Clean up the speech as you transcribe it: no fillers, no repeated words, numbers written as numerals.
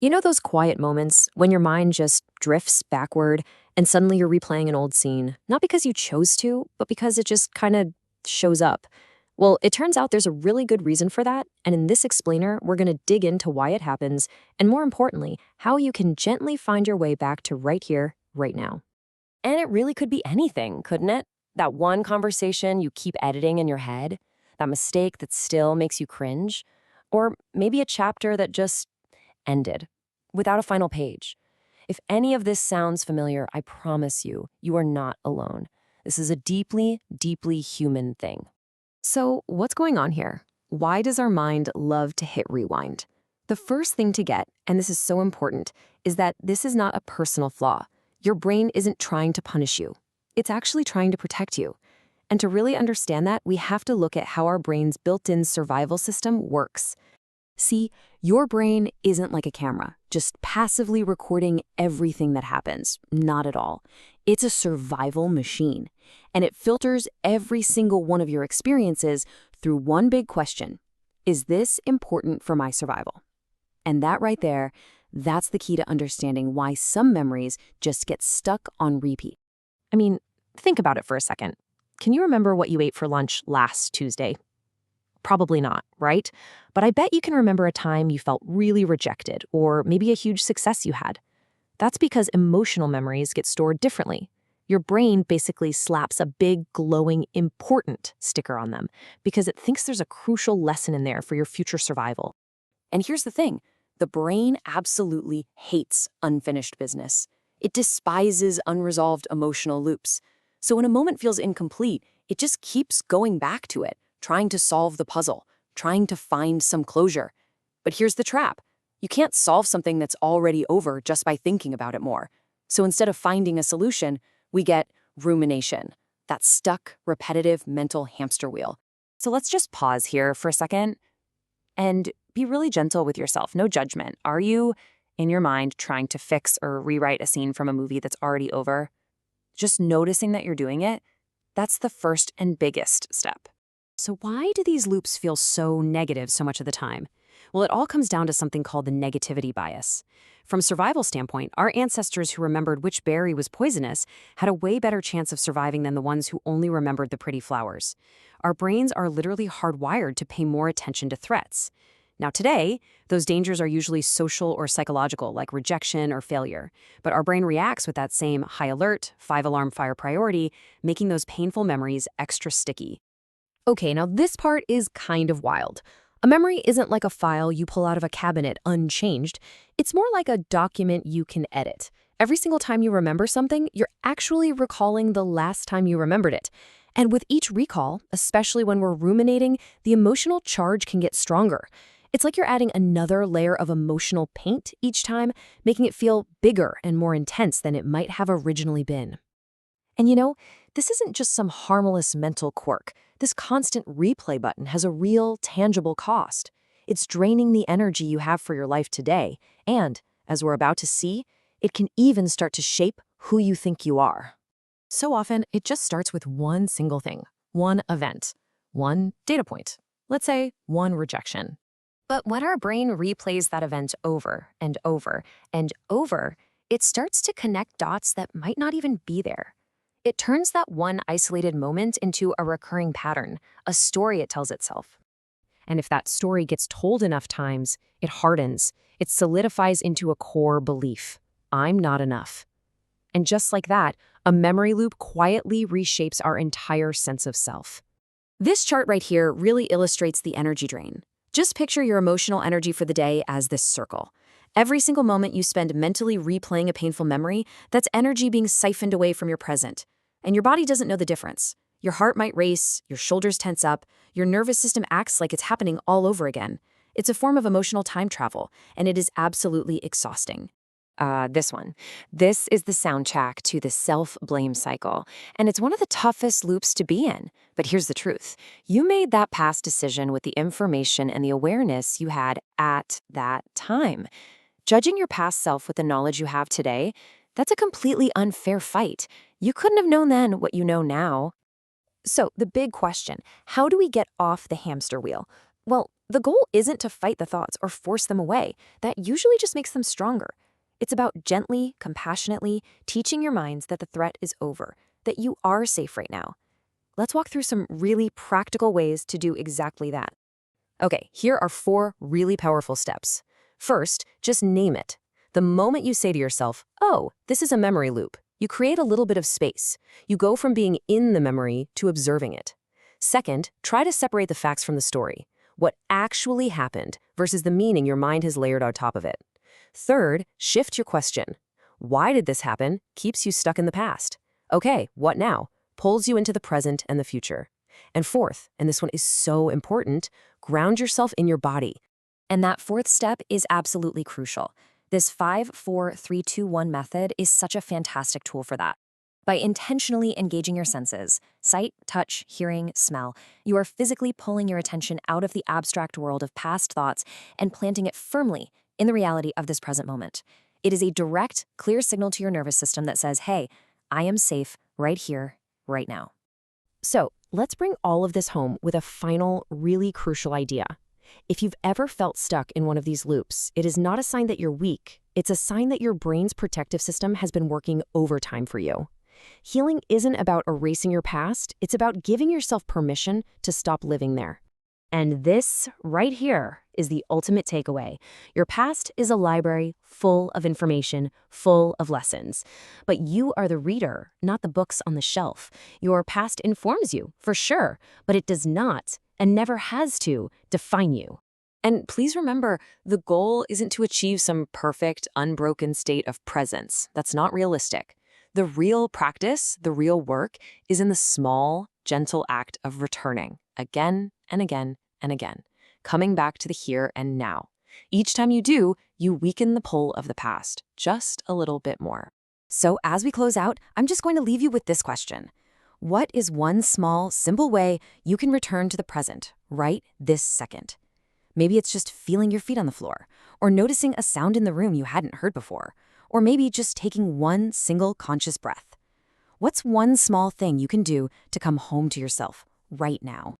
You know those quiet moments when your mind just drifts backward and suddenly you're replaying an old scene, not because you chose to, but because it just kind of shows up? Well, it turns out there's a really good reason for that, and in this explainer, we're going to dig into why it happens, and more importantly, how you can gently find your way back to right here, right now. And it really could be anything, couldn't it? That one conversation you keep editing in your head, that mistake that still makes you cringe, or maybe a chapter that just ended without a final page. If any of this sounds familiar, I promise you, you are not alone. This is a deeply, deeply human thing. So, what's going on here? Why does our mind love to hit rewind? The first thing to get, and this is so important, is that this is not a personal flaw. Your brain isn't trying to punish you. It's actually trying to protect you. And to really understand that, we have to look at how our brain's built-in survival system works. See, your brain isn't like a camera, just passively recording everything that happens. Not at all. It's a survival machine, and it filters every single one of your experiences through one big question. Is this important for my survival? And that right there, that's the key to understanding why some memories just get stuck on repeat. I mean, think about it for a second. Can you remember what you ate for lunch last Tuesday? Probably not, right? But I bet you can remember a time you felt really rejected, or maybe a huge success you had. That's because emotional memories get stored differently. Your brain basically slaps a big, glowing, important sticker on them because it thinks there's a crucial lesson in there for your future survival. And here's the thing, the brain absolutely hates unfinished business. It despises unresolved emotional loops. So when a moment feels incomplete, it just keeps going back to it, trying to solve the puzzle, trying to find some closure. But here's the trap. You can't solve something that's already over just by thinking about it more. So instead of finding a solution, we get rumination, that stuck, repetitive mental hamster wheel. So let's just pause here for a second and be really gentle with yourself. No judgment. Are you, in your mind, trying to fix or rewrite a scene from a movie that's already over? Just noticing that you're doing it, that's the first and biggest step. So why do these loops feel so negative so much of the time? Well, it all comes down to something called the negativity bias. From a survival standpoint, our ancestors who remembered which berry was poisonous had a way better chance of surviving than the ones who only remembered the pretty flowers. Our brains are literally hardwired to pay more attention to threats. Now today, those dangers are usually social or psychological, like rejection or failure. But our brain reacts with that same high alert, 5-alarm fire priority, making those painful memories extra sticky. Okay, now this part is kind of wild. A memory isn't like a file you pull out of a cabinet unchanged. It's more like a document you can edit. Every single time you remember something, you're actually recalling the last time you remembered it. And with each recall, especially when we're ruminating, the emotional charge can get stronger. It's like you're adding another layer of emotional paint each time, making it feel bigger and more intense than it might have originally been. And you know, this isn't just some harmless mental quirk. This constant replay button has a real, tangible cost. It's draining the energy you have for your life today, and, as we're about to see, it can even start to shape who you think you are. So often, it just starts with one single thing, one event, one data point. Let's say one rejection. But when our brain replays that event over and over and over, it starts to connect dots that might not even be there. It turns that one isolated moment into a recurring pattern, a story it tells itself. And if that story gets told enough times, it hardens. It solidifies into a core belief. I'm not enough. And just like that, a memory loop quietly reshapes our entire sense of self. This chart right here really illustrates the energy drain. Just picture your emotional energy for the day as this circle. Every single moment you spend mentally replaying a painful memory, that's energy being siphoned away from your present. And your body doesn't know the difference. Your heart might race, your shoulders tense up, your nervous system acts like it's happening all over again. It's a form of emotional time travel, and it is absolutely exhausting. This one. This is the soundtrack to the self-blame cycle, and it's one of the toughest loops to be in. But here's the truth. You made that past decision with the information and the awareness you had at that time. Judging your past self with the knowledge you have today, that's a completely unfair fight. You couldn't have known then what you know now. So, the big question, how do we get off the hamster wheel? Well, The goal isn't to fight the thoughts or force them away. That usually just makes them stronger. It's about gently, compassionately teaching your minds that the threat is over, that you are safe right now. Let's walk through some really practical ways to do exactly that. Okay, here are 4 really powerful steps. First, just name it. The moment you say to yourself, oh, this is a memory loop, you create a little bit of space. You go from being in the memory to observing it. Second, try to separate the facts from the story. What actually happened versus the meaning your mind has layered on top of it. Third, shift your question. Why did this happen? Keeps you stuck in the past. Okay, what now? Pulls you into the present and the future. And fourth, and this one is so important, ground yourself in your body. And that 4th step is absolutely crucial. This 5-4-3-2-1 method is such a fantastic tool for that. By intentionally engaging your senses, sight, touch, hearing, smell, you are physically pulling your attention out of the abstract world of past thoughts and planting it firmly in the reality of this present moment. It is a direct, clear signal to your nervous system that says, hey, I am safe right here, right now. So, let's bring all of this home with a final, really crucial idea. If you've ever felt stuck in one of these loops, it is not a sign that you're weak. It's a sign that your brain's protective system has been working overtime for you. Healing isn't about erasing your past, it's about giving yourself permission to stop living there. And this, right here, is the ultimate takeaway. Your past is a library full of information, full of lessons. But you are the reader, not the books on the shelf. Your past informs you, for sure, but it does not, and never has to, define you. And please remember, the goal isn't to achieve some perfect, unbroken state of presence. That's not realistic. The real practice, the real work, is in the small, gentle act of returning, again and again and again, coming back to the here and now. Each time you do, you weaken the pull of the past, just a little bit more. So as we close out, I'm just going to leave you with this question. What is one small, simple way you can return to the present, right this second? Maybe it's just feeling your feet on the floor, or noticing a sound in the room you hadn't heard before, or maybe just taking one single conscious breath. What's one small thing you can do to come home to yourself right now?